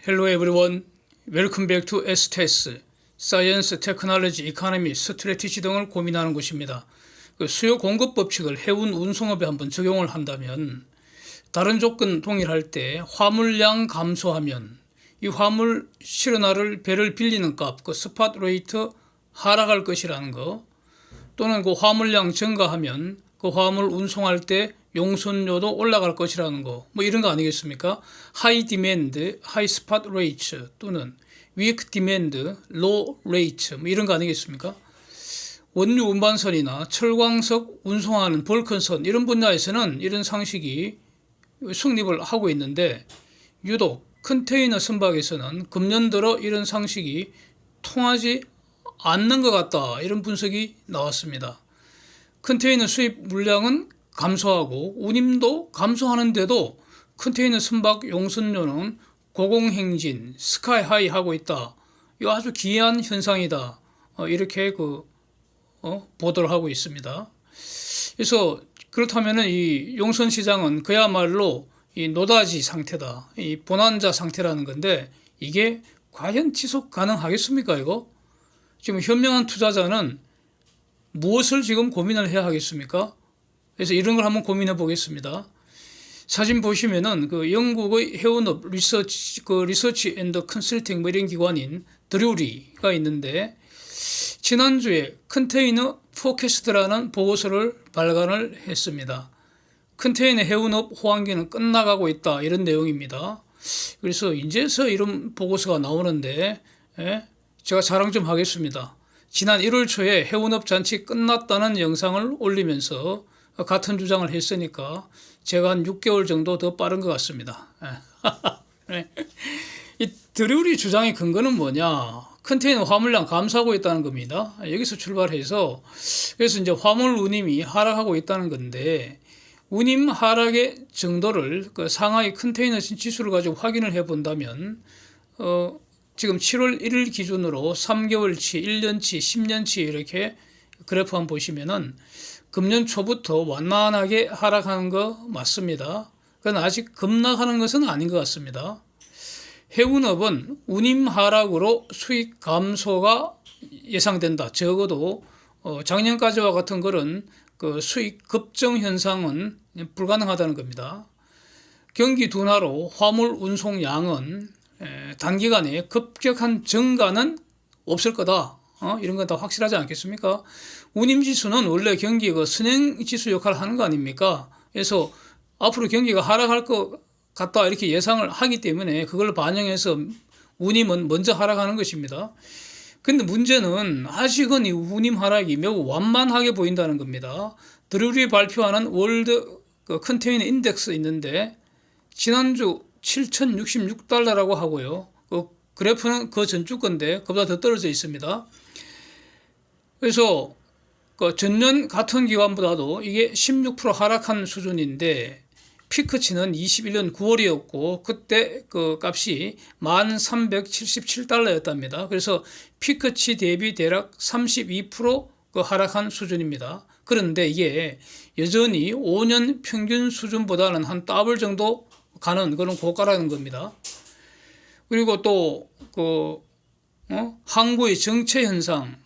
Hello everyone. Welcome back to STS, Science, Technology, Economy, Strategy 등을 고민하는 곳입니다. 수요 공급 법칙을 해운 운송업에 한번 적용을 한다면 다른 조건 동일할 때 화물량 감소하면 이 화물 실어나를 배를 빌리는 값, 그 스팟 레이트 하락할 것이라는 거, 또는 그 화물량 증가하면 그 화물 운송할 때 용선료도 올라갈 것이라는 거, 뭐 이런 거 아니겠습니까? 하이 디맨드, 하이 스팟 레이트 또는 위크 디맨드, 로 레이트, 뭐 이런 거 아니겠습니까? 원유 운반선이나 철광석 운송하는 벌컨선 이런 분야에서는 이런 상식이 성립을 하고 있는데, 유독 컨테이너 선박에서는 금년 들어 이런 상식이 통하지 않는 것 같다, 이런 분석이 나왔습니다. 컨테이너 수입 물량은 감소하고 운임도 감소하는데도 컨테이너 선박 용선료는 고공행진, 스카이하이 하고 있다. 이거 아주 기이한 현상이다. 이렇게 보도를 하고 있습니다. 그래서 그렇다면 이 용선 시장은 그야말로 이 노다지 상태다. 이 보난자 상태라는 건데, 이게 과연 지속 가능하겠습니까, 이거? 지금 현명한 투자자는 무엇을 지금 고민을 해야 하겠습니까? 그래서 이런 걸 한번 고민해 보겠습니다. 사진 보시면은 그 영국의 해운업 리서치 앤드 컨설팅 뭐 이런 기관인 드류리가 있는데, 지난주에 컨테이너 포캐스트라는 보고서를 발간을 했습니다. 컨테이너 해운업 호황기는 끝나가고 있다, 이런 내용입니다. 그래서 이제서 이런 보고서가 나오는데, 제가 자랑 좀 하겠습니다. 지난 1월 초에 해운업 잔치 끝났다는 영상을 올리면서 같은 주장을 했으니까 제가 한 6개월 정도 더 빠른 것 같습니다. 이 드류리 주장의 근거는 뭐냐? 컨테이너 화물량 감소하고 있다는 겁니다. 여기서 출발해서, 그래서 이제 화물 운임이 하락하고 있다는 건데, 운임 하락의 정도를 그 상하이 컨테이너 지수를 가지고 확인을 해 본다면, 지금 7월 1일 기준으로 3개월치, 1년치, 10년치 이렇게 그래프 한번 보시면은 금년 초부터 완만하게 하락하는 거 맞습니다. 그건 아직 급락하는 것은 아닌 것 같습니다. 해운업은 운임 하락으로 수익 감소가 예상된다. 적어도 작년까지와 같은 그런 그 수익 급증 현상은 불가능하다는 겁니다. 경기 둔화로 화물 운송량은 단기간에 급격한 증가는 없을 거다. 이런 건 다 확실하지 않겠습니까? 운임지수는 원래 경기 선행지수 역할을 하는 거 아닙니까? 그래서 앞으로 경기가 하락할 것 같다, 이렇게 예상을 하기 때문에 그걸 반영해서 운임은 먼저 하락하는 것입니다. 근데 문제는 아직은 이 운임 하락이 매우 완만하게 보인다는 겁니다. 드루리 발표하는 월드 컨테이너 인덱스 있는데, 지난주 7,066달러라고 하고요. 그 그래프는 그 전주 건데 그보다 더 떨어져 있습니다. 그래서 그 전년 같은 기간보다도 이게 16% 하락한 수준인데, 피크치는 21년 9월이었고 그때 그 값이 1,377달러였답니다. 그래서 피크치 대비 대략 32% 그 하락한 수준입니다. 그런데 이게 여전히 5년 평균 수준보다는 한 더블 정도 가는 그런 고가라는 겁니다. 그리고 또 항구의 정체 현상,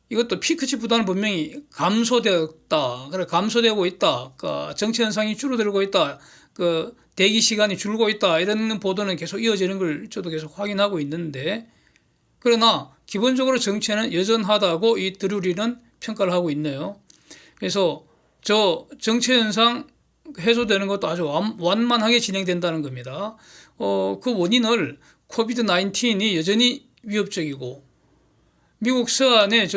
이것도 피크치보다는 분명히 감소되었다. 그래, 감소되고 있다. 정체 현상이 줄어들고 있다. 대기 시간이 줄고 있다. 이런 보도는 계속 이어지는 걸 저도 계속 확인하고 있는데, 그러나 기본적으로 정체는 여전하다고 이 드루리는 평가를 하고 있네요. 그래서 저 정체 현상 해소되는 것도 아주 완만하게 진행된다는 겁니다. 그 원인을 코비드-19이 여전히 위협적이고, 미국 서안에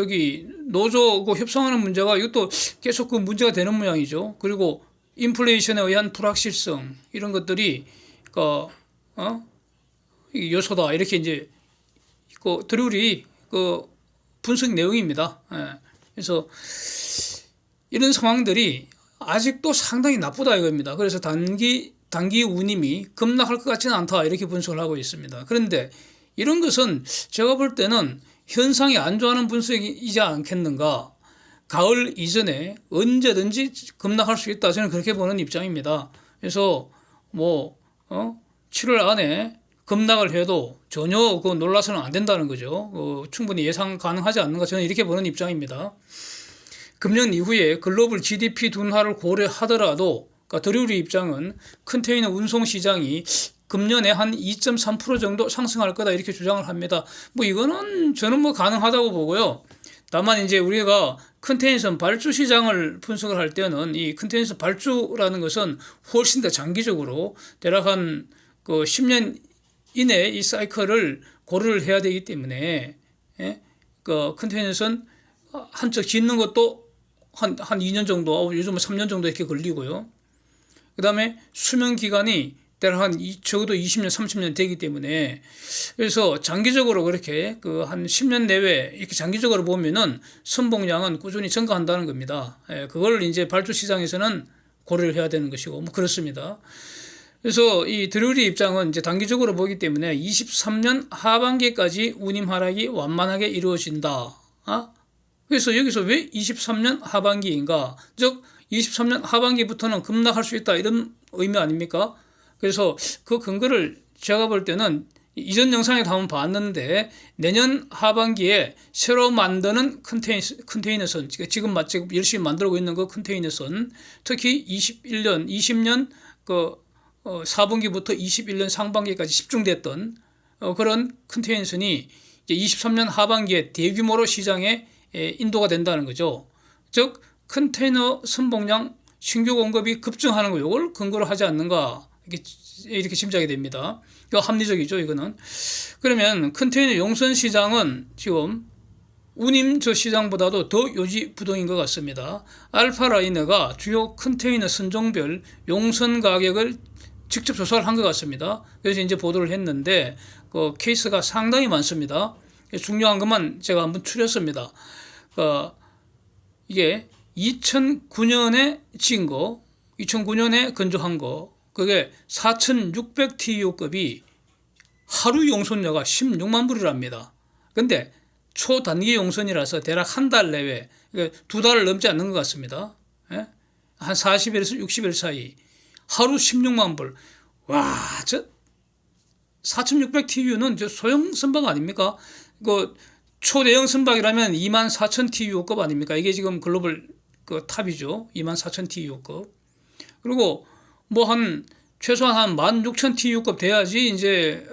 노조 협상하는 문제가 이것도 계속 그 문제가 되는 모양이죠. 그리고 인플레이션에 의한 불확실성, 이런 것들이 요소다, 이렇게 이제 드루리 분석 내용입니다. 그래서 이런 상황들이 아직도 상당히 나쁘다 이겁니다. 그래서 단기 운임이 급락할 것 같지는 않다, 이렇게 분석을 하고 있습니다. 그런데 이런 것은 제가 볼 때는 현상이 안 좋아하는 분석이지 않겠는가. 가을 이전에 언제든지 급락할 수 있다, 저는 그렇게 보는 입장입니다. 그래서 7월 안에 급락을 해도 전혀 놀라서는 안 된다는 거죠. 충분히 예상 가능하지 않는가 저는 이렇게 보는 입장입니다. 금년 이후에 글로벌 GDP 둔화를 고려하더라도 그러니까 드루리 입장은 컨테이너 운송 시장이 금년에 한 2.3% 정도 상승할 거다 이렇게 주장을 합니다. 이거는 저는 가능하다고 보고요. 다만 이제 우리가 컨테이너선 발주 시장을 분석을 할 때는 이 컨테이너선 발주라는 것은 훨씬 더 장기적으로 대략 한 10년 이내 이 사이클을 고려를 해야 되기 때문에 컨테이너선 한 척 짓는 것도 한 2년 정도, 요즘은 3년 정도 이렇게 걸리고요. 그 다음에 수명 기간이 대략 적어도 20년, 30년 되기 때문에 그래서 장기적으로 그렇게 한 10년 내외 이렇게 장기적으로 보면은 선봉량은 꾸준히 증가한다는 겁니다. 그걸 이제 발주 시장에서는 고려를 해야 되는 것이고 그렇습니다. 그래서 이 드루리 입장은 이제 단기적으로 보기 때문에 23년 하반기까지 운임 하락이 완만하게 이루어진다. 그래서 여기서 왜 23년 하반기인가? 즉 23년 하반기부터는 급락할 수 있다 이런 의미 아닙니까? 그래서 그 근거를 제가 볼 때는 이전 영상에도 한번 봤는데 내년 하반기에 새로 만드는 컨테이너선 지금 열심히 만들고 있는 그 컨테이너선 특히 20년 4분기부터 21년 상반기까지 집중됐던 그런 컨테이너선이 이제 23년 하반기에 대규모로 시장에 인도가 된다는 거죠. 즉 컨테이너 선봉량 신규 공급이 급증하는 거 이걸 근거로 하지 않는가 이렇게 짐작이 됩니다. 이거 합리적이죠, 이거는. 그러면 컨테이너 용선 시장은 지금 운임 저 시장보다도 더 요지부동인 것 같습니다. 알파라이너가 주요 컨테이너 선종별 용선 가격을 직접 조사를 한 것 같습니다. 그래서 이제 보도를 했는데 그 케이스가 상당히 많습니다. 중요한 것만 제가 한번 추렸습니다. 이게 2009년에 찍은 거, 2009년에 건조한 거, 그게 4600TU급이 하루 용선료가 16만 불이랍니다. 근데 초단기 용선이라서 대략 한 달 내외, 그러니까 2달을 넘지 않는 것 같습니다. 한 40일에서 60일 사이 하루 16만 불. 와, 저 4600TU는 저 소형 선박 아닙니까? 초대형 선박이라면 24,000TU급 아닙니까? 이게 지금 글로벌 탑이죠. 24,000TU급. 그리고 최소한 한 16,000TU급 돼야지 이제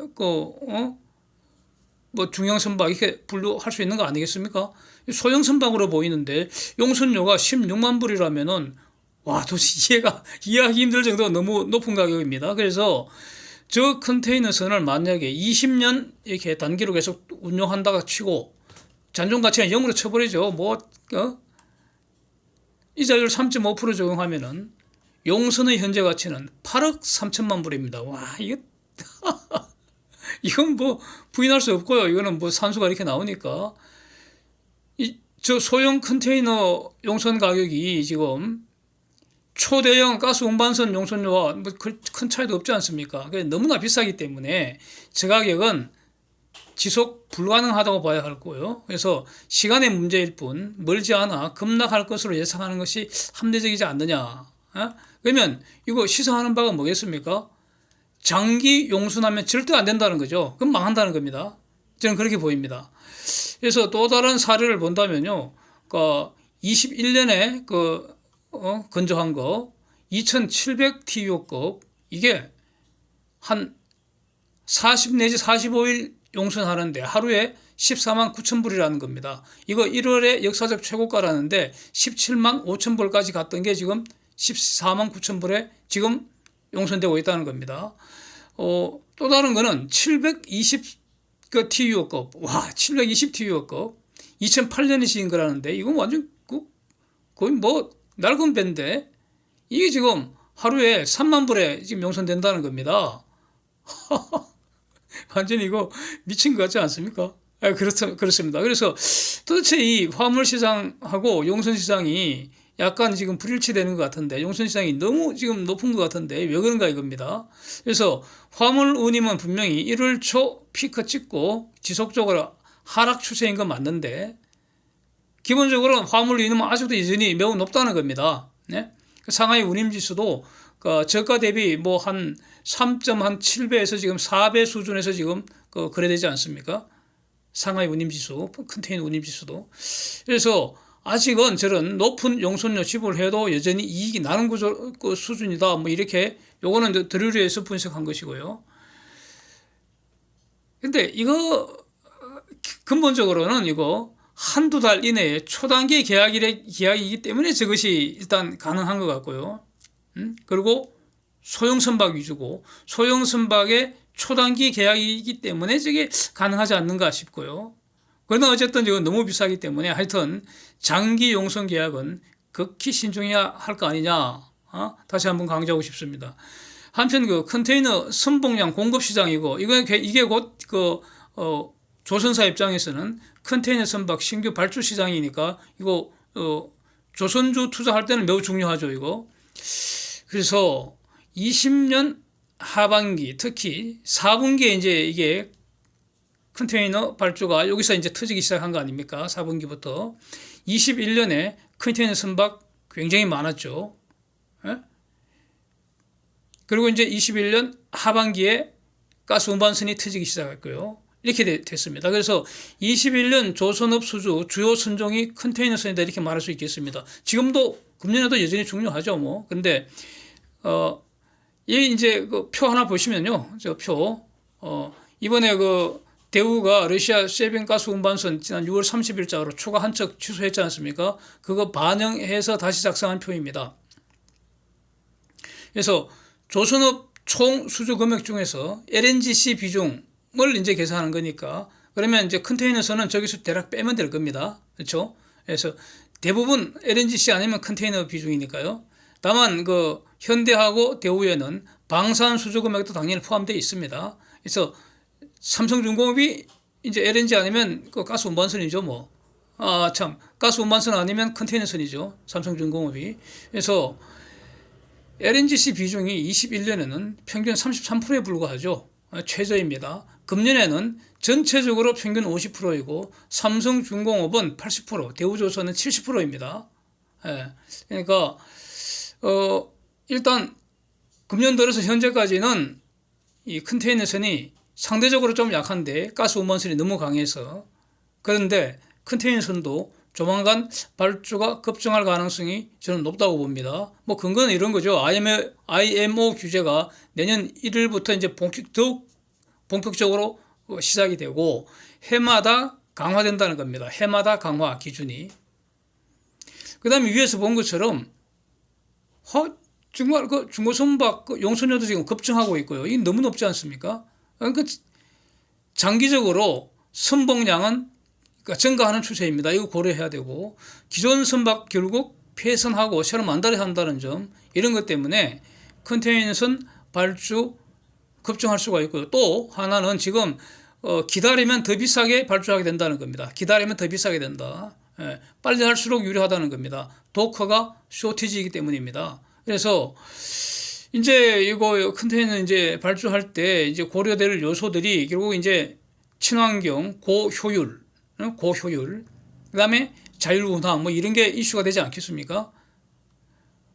중형 선박 이렇게 분류할 수 있는 거 아니겠습니까? 소형 선박으로 보이는데 용선료가 16만 불이라면은 도대체 이해하기 힘들 정도로 너무 높은 가격입니다. 그래서 저 컨테이너선을 만약에 20년 이렇게 단기로 계속 운용한다가 치고 잔존 가치가 0으로 쳐버리죠. 이자율 3.5% 적용하면은 용선의 현재 가치는 8억 3천만 불입니다. 이건 부인할 수 없고요. 이거는 산수가 이렇게 나오니까 저 소형 컨테이너 용선 가격이 지금 초대형 가스 운반선 용선료와 큰 차이도 없지 않습니까? 너무나 비싸기 때문에 저 가격은 지속 불가능하다고 봐야 할 거고요. 그래서 시간의 문제일 뿐 멀지 않아 급락할 것으로 예상하는 것이 합리적이지 않느냐. 그러면 이거 시사하는 바가 뭐겠습니까? 장기 용선하면 절대 안 된다는 거죠. 그럼 망한다는 겁니다. 저는 그렇게 보입니다. 그래서 또 다른 사례를 본다면요. 21년에 건조한 거 2700TU급 이게 한 40 내지 45일 용선하는데 하루에 14만 9천 불이라는 겁니다. 이거 1월에 역사적 최고가라는데 17만 5천 불까지 갔던 게 지금 14만 9천 불에 지금 용선되고 있다는 겁니다. 또 다른 거는 720TU급 720TU급 2008년에 지은 거라는데 이건 완전 거의 낡은 배인데 이게 지금 하루에 3만 불에 지금 용선된다는 겁니다. 완전히 이거 미친 것 같지 않습니까? 그렇습니다. 그래서 도대체 이 화물 시장하고 용선 시장이 약간 지금 불일치되는 것 같은데 용선 시장이 너무 지금 높은 것 같은데 왜 그런가 이겁니다. 그래서 화물 운임은 분명히 1월 초 피크 찍고 지속적으로 하락 추세인 건 맞는데 기본적으로 화물 운임은 아직도 여전히 매우 높다는 겁니다. 상하이 운임 지수도 그러니까 저가 대비 뭐 한 3.7배에서 지금 4배 수준에서 지금 거래되지 않습니까? 상하이 운임지수, 컨테이너 운임지수도. 그래서 아직은 저런 높은 용선료 지불을 해도 여전히 이익이 나는 수준이다. 뭐 이렇게 요거는 드루리에서 분석한 것이고요. 근데 이거 근본적으로는 이거 한두 달 이내에 초단기 계약이기 때문에 저것이 일단 가능한 것 같고요. 그리고 소형 선박 위주고 소형 선박의 초단기 계약이기 때문에 저게 가능하지 않는가 싶고요. 그러나 어쨌든 이건 너무 비싸기 때문에 하여튼 장기 용선 계약은 극히 신중해야 할 거 아니냐. 다시 한번 강조하고 싶습니다. 한편 그 컨테이너 선봉량 공급 시장이고 이게 곧 조선사 입장에서는 컨테이너 선박 신규 발주 시장이니까 이거 조선주 투자할 때는 매우 중요하죠, 이거. 그래서 20년 하반기 특히 4분기에 이제 이게 컨테이너 발주가 여기서 이제 터지기 시작한 거 아닙니까? 4분기부터 21년에 컨테이너 선박 굉장히 많았죠. 예? 그리고 이제 21년 하반기에 가스 운반선이 터지기 시작했고요. 이렇게 됐습니다. 그래서 21년 조선업 수주 주요 선종이 컨테이너선이다 이렇게 말할 수 있겠습니다. 지금도 금년에도 여전히 중요하죠, 뭐. 근데 이 이제 그 표 하나 보시면요, 저 표 이번에 그 대우가 러시아 세빙 가스 운반선 지난 6월 30일자로 추가 한 척 취소했지 않습니까? 그거 반영해서 다시 작성한 표입니다. 그래서 조선업 총 수주 금액 중에서 LNGC 비중을 이제 계산하는 거니까 그러면 이제 컨테이너선은 저기서 대략 빼면 될 겁니다. 그렇죠? 그래서 대부분 LNGC 아니면 컨테이너 비중이니까요. 다만 그 현대하고 대우에는 방산 수주 금액도 당연히 포함되어 있습니다. 그래서 삼성중공업이 이제 LNG 아니면 그 가스 운반선이죠, 뭐. 가스 운반선 아니면 컨테이너선이죠, 삼성중공업이. 그래서 LNGC 비중이 21년에는 평균 33%에 불과하죠. 최저입니다. 금년에는 전체적으로 평균 50%이고 삼성중공업은 80%, 대우조선은 70%입니다. 그러니까 일단 금년 들어서 현재까지는 이 컨테이너선이 상대적으로 좀 약한데 가스 운반선이 너무 강해서 그런데 컨테이너선도 조만간 발주가 급증할 가능성이 저는 높다고 봅니다. 뭐 근거는 이런 거죠. IMO 규제가 내년 1일부터 이제 더욱 본격적으로 시작이 되고 해마다 강화된다는 겁니다. 해마다 강화 기준이. 그 다음에 위에서 본 것처럼 정말 그 중고선박 용선료도 지금 급증하고 있고요. 이게 너무 높지 않습니까? 그러니까 장기적으로 선봉량은 증가하는 추세입니다. 이거 고려해야 되고 기존 선박 결국 폐선하고 새로 만들어야 한다는 점 이런 것 때문에 컨테이너선 발주 급증할 수가 있고요. 또 하나는 지금 기다리면 더 비싸게 발주하게 된다는 겁니다. 기다리면 더 비싸게 된다. 빨리 할수록 유리하다는 겁니다. 도커가 쇼티지이기 때문입니다. 그래서 이제 이거 컨테이너 이제 발주할 때 이제 고려될 요소들이 결국 이제 친환경, 고효율, 그다음에 자율운항 뭐 이런 게 이슈가 되지 않겠습니까?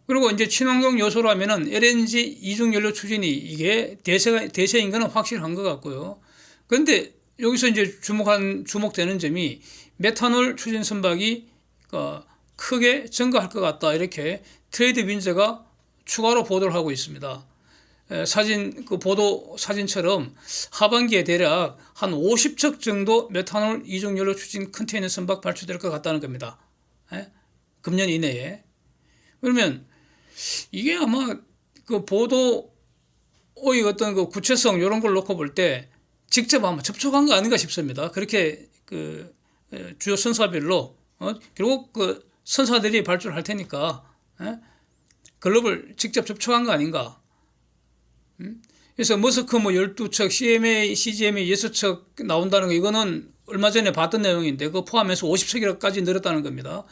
그리고 이제 친환경 요소라면은 LNG 이중연료 추진이 이게 대세인 거는 확실한 것 같고요. 그런데 여기서 이제 주목되는 점이 메탄올 추진 선박이 크게 증가할 것 같다 이렇게 트레이드윈즈가 추가로 보도를 하고 있습니다. 보도 사진처럼 하반기에 대략 한 50척 정도 메탄올 이중연료 추진 컨테이너 선박 발주될 것 같다는 겁니다. 금년 이내에. 그러면 이게 아마 그 보도의 어떤 그 구체성 이런 걸 놓고 볼 때 직접 아마 접촉한 거 아닌가 싶습니다. 그렇게 그 주요 선사별로 결국 그 선사들이 발주를 할 테니까 글로벌 직접 접촉한 거 아닌가. 그래서 머스크 뭐 12척, CGMA 6척 나온다는 거 이거는 얼마 전에 봤던 내용인데 그거 포함해서 50척이라까지 늘었다는 겁니다.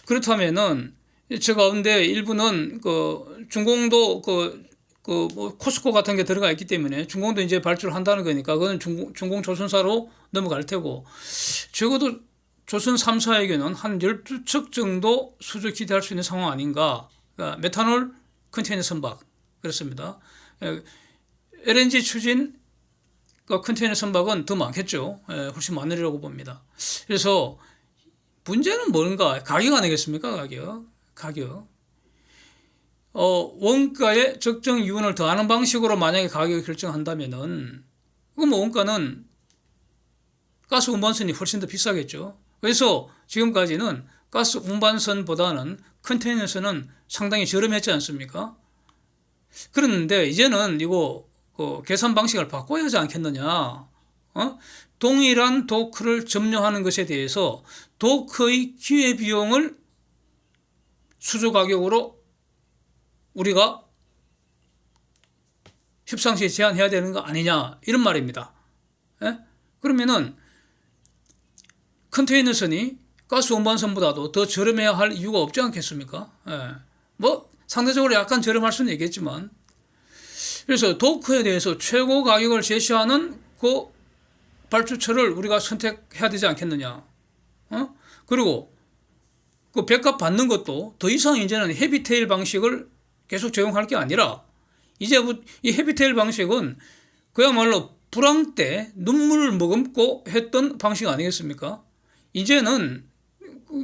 그렇다면은 저 가운데 일부는 그 중공도 뭐 코스코 같은 게 들어가 있기 때문에 중공도 이제 발주를 한다는 거니까 그거는 중공 조선사로 넘어갈 테고 적어도 조선 3사에게는 한 12척 정도 수주 기대할 수 있는 상황 아닌가. 그러니까 메탄올 컨테이너 선박 그렇습니다. LNG 추진 컨테이너 선박은 더 많겠죠. 훨씬 많으리라고 봅니다. 그래서 문제는 뭔가? 가격 아니겠습니까? 가격. 원가의 적정 이윤을 더하는 방식으로 만약에 가격을 결정한다면은, 그럼 원가는 가스 운반선이 훨씬 더 비싸겠죠. 그래서 지금까지는 가스 운반선보다는 컨테이너선은 상당히 저렴했지 않습니까? 그런데 이제는 이거 계산 방식을 바꿔야 하지 않겠느냐. 동일한 도크를 점유하는 것에 대해서 도크의 기회비용을 수주 가격으로 우리가 협상시에 제한해야 되는 거 아니냐, 이런 말입니다. 그러면은 컨테이너선이 가스 운반선보다도 더 저렴해야 할 이유가 없지 않겠습니까? 뭐 상대적으로 약간 저렴할 수는 있겠지만, 그래서 도크에 대해서 최고 가격을 제시하는 그 발주처를 우리가 선택해야 되지 않겠느냐. 그리고 그 배값 받는 것도 더 이상 이제는 헤비테일 방식을 계속 적용할 게 아니라, 이제부터 이 헤비테일 방식은 그야말로 불황 때 눈물을 머금고 했던 방식 아니겠습니까? 이제는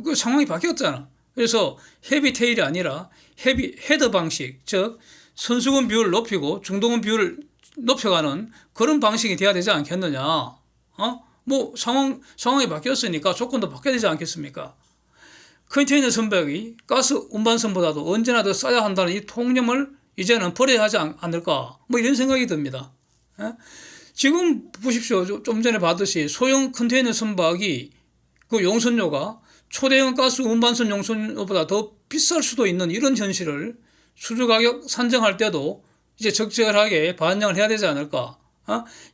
그 상황이 바뀌었잖아. 그래서 헤비테일이 아니라 헤드 방식, 즉 선수금 비율을 높이고 중동원 비율을 높여가는 그런 방식이 돼야 되지 않겠느냐. 뭐 상황이 바뀌었으니까 조건도 바뀌어야 되지 않겠습니까? 컨테이너 선박이 가스 운반선보다도 언제나 더 싸야 한다는 이 통념을 이제는 버려야 하지 않을까, 뭐 이런 생각이 듭니다. 지금 보십시오. 좀 전에 봤듯이 소형 컨테이너 선박이 그 용선료가 초대형 가스 운반선 용선료보다 더 비쌀 수도 있는 이런 현실을 수주 가격 산정할 때도 이제 적절하게 반영을 해야 되지 않을까.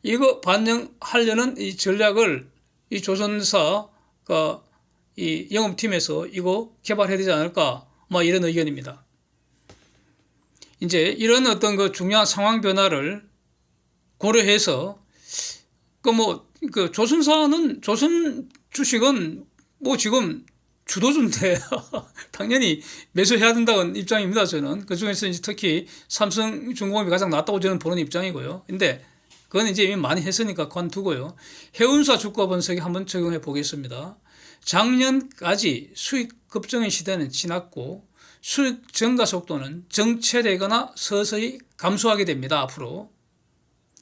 이거 반영하려는 이 전략을 이 조선사가 이 영업팀에서 이거 개발해야 되지 않을까, 뭐 이런 의견입니다. 이제 이런 어떤 그 중요한 상황 변화를 고려해서 조선사는, 조선 주식은 뭐 지금 주도주인데 당연히 매수해야 된다는 입장입니다. 저는 그 중에서 이제 특히 삼성중공업이 가장 낫다고 저는 보는 입장이고요. 근데 그건 이제 이미 많이 했으니까 관두고요. 해운사 주가 분석에 한번 적용해 보겠습니다. 작년까지 수익 급증의 시대는 지났고 수익 증가 속도는 정체되거나 서서히 감소하게 됩니다. 앞으로.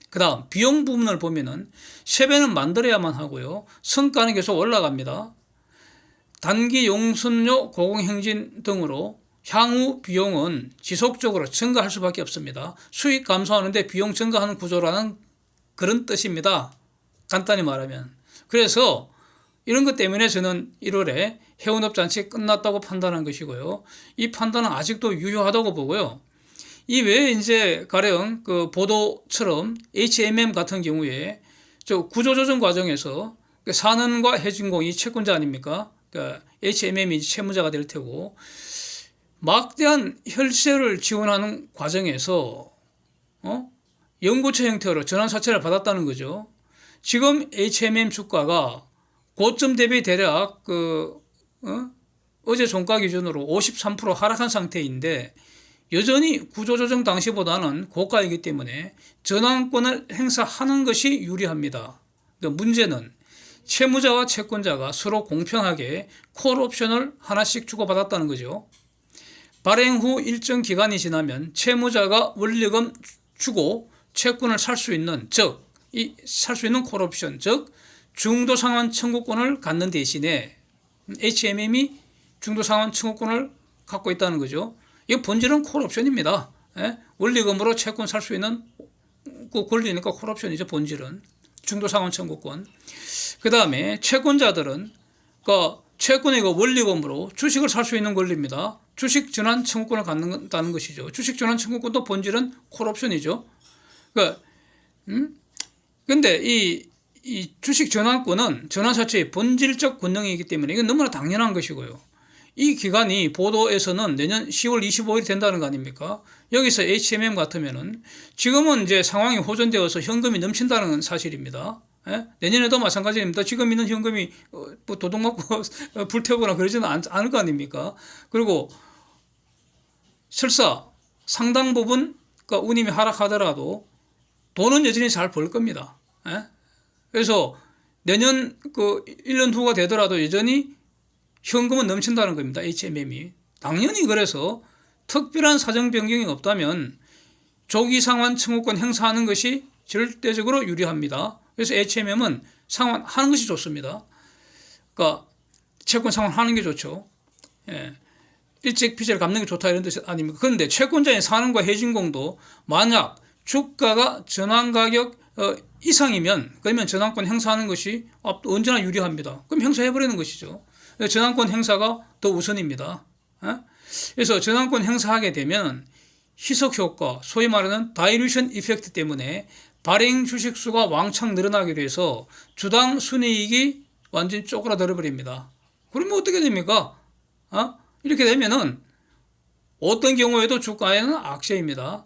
그 다음 비용 부분을 보면은 세배는 만들어야만 하고요. 성과는 계속 올라갑니다. 단기 용선료 고공행진 등으로 향후 비용은 지속적으로 증가할 수밖에 없습니다. 수익 감소하는데 비용 증가하는 구조라는 그런 뜻입니다. 간단히 말하면. 그래서 이런 것 때문에 저는 1월에 해운업 잔치 끝났다고 판단한 것이고요. 이 판단은 아직도 유효하다고 보고요. 이 외에 이제 가령 그 보도처럼 HMM 같은 경우에 저 구조조정 과정에서 산은과 해진공이 채권자 아닙니까? 그러니까 HMM이 채무자가 될 테고, 막대한 혈세를 지원하는 과정에서 연구처 형태로 전환사채를 받았다는 거죠. 지금 HMM 주가가 고점 대비 대략 어제 종가 기준으로 53% 하락한 상태인데 여전히 구조조정 당시보다는 고가이기 때문에 전환권을 행사하는 것이 유리합니다. 그러니까 문제는 채무자와 채권자가 서로 공평하게 콜옵션을 하나씩 주고받았다는 거죠. 발행 후 일정 기간이 지나면 채무자가 원리금 주고 채권을 살 수 있는, 살 수 있는 콜옵션, 즉 중도상환 청구권을 갖는 대신에 HMM이 중도상환 청구권을 갖고 있다는 거죠. 이 본질은 콜옵션입니다. 원리금으로 채권 살 수 있는 그 권리니까 콜옵션이죠. 본질은 중도상환 청구권. 그 다음에 채권자들은 채권의 원리금으로 주식을 살 수 있는 권리입니다. 주식 전환 청구권을 갖는다는 것이죠. 주식 전환 청구권도 본질은 콜옵션이죠. 근데 이 주식 전환권은 전환사채의 본질적 권능이기 때문에 이건 너무나 당연한 것이고요. 이 기간이 보도에서는 내년 10월 25일 된다는 거 아닙니까? 여기서 HMM 같으면은 지금은 이제 상황이 호전되어서 현금이 넘친다는 사실입니다. 내년에도 마찬가지입니다. 지금 있는 현금이 뭐 도둑 맞고 불태우거나 그러지는 않을 거 아닙니까? 그리고 설사 상당 부분 운임이 하락하더라도 돈은 여전히 잘 벌 겁니다. 예? 그래서 내년 1년 후가 되더라도 여전히 현금은 넘친다는 겁니다. HMM이. 당연히 그래서 특별한 사정 변경이 없다면 조기 상환 청구권 행사하는 것이 절대적으로 유리합니다. 그래서 HMM은 상환하는 것이 좋습니다. 그러니까 채권 상환하는 게 좋죠. 예. 일찍 빚을 갚는 게 좋다 이런 뜻 아닙니까? 그런데 채권자의 산업과 해진공도 만약 주가가 전환가격 이상이면 그러면 전환권 행사하는 것이 언제나 유리합니다. 그럼 행사해버리는 것이죠. 전환권 행사가 더 우선입니다. 그래서 전환권 행사하게 되면 희석 효과, 소위 말하는 다이루션 이펙트 때문에 발행 주식 수가 왕창 늘어나게 돼서 주당 순이익이 완전히 쪼그라들어 버립니다. 그러면 어떻게 됩니까? 이렇게 되면은 어떤 경우에도 주가에는 악재입니다.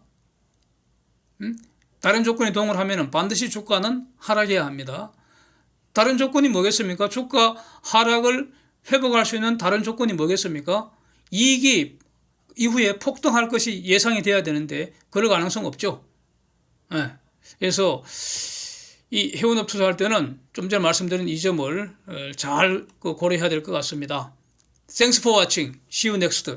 다른 조건이 동일하면 반드시 주가는 하락해야 합니다. 다른 조건이 뭐겠습니까? 주가 하락을 회복할 수 있는 다른 조건이 뭐겠습니까? 이익이 이후에 폭등할 것이 예상이 돼야 되는데 그럴 가능성 없죠. 네. 그래서 이 해운업 투자할 때는 좀 전에 말씀드린 이 점을 잘 고려해야 될 것 같습니다. Thanks for watching. See you next.